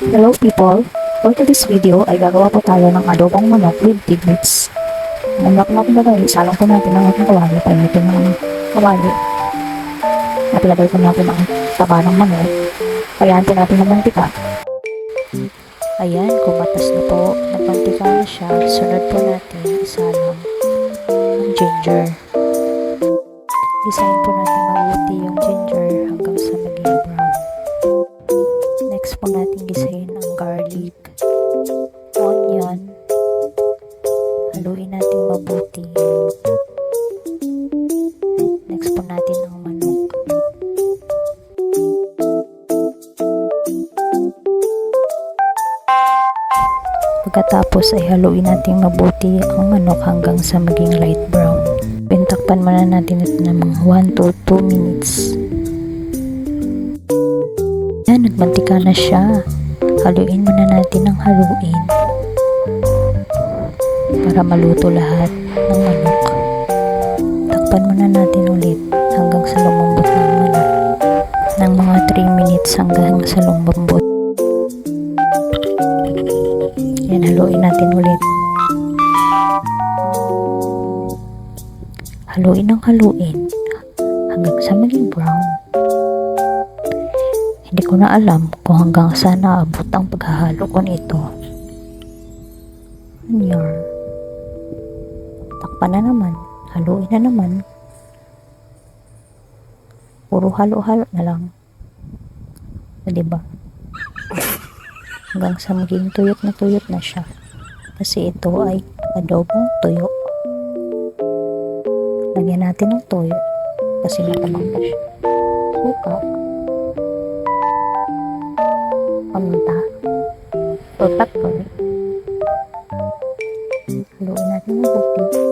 Hello people! For today's video ay gagawa po tayo ng adobong manok with tidbits. Ang manok natin gagawin, isalang po natin ang ating kawali, painitin ng kawali. At ilagay po natin ang taba ng manok. Kayaan po natin ng mantika. Ayan, kumatas na po. Nagmantika na siya. Sunod po natin isalang ang ginger. Gisahin po natin mabuti yung ginger hanggang sa maging brown. Next po natin gisahin ang garlic, onion. Haluin natin mabuti. Next po natin ang manok. Pagkatapos ay haluin natin mabuti ang manok hanggang sa maging light brown. Pintakpan muna natin ito ng mga 1 to 2 minutes. Yan, nagmantika na siya. Haluin muna natin ang haluin para maluto lahat ng manok. Takpan muna natin ulit hanggang sa lumambot ng manok. Ng mga 3 minutes hanggang sa lumambot. Yan, haluin natin ulit. Haluin ng haluin hanggang sa maging brown. Hindi ko na alam kung hanggang saan naabot ang paghahalo ko nito. Yan. Takpan na naman. Haluin na naman. Puro halo-halo na lang. Diba? Hanggang sa maging tuyot na siya. Kasi ito ay adobong tuyo. Lagyan natin ng toyo kasi matamang na siya. Suka, paminta, pepper. Haluin natin ng buti.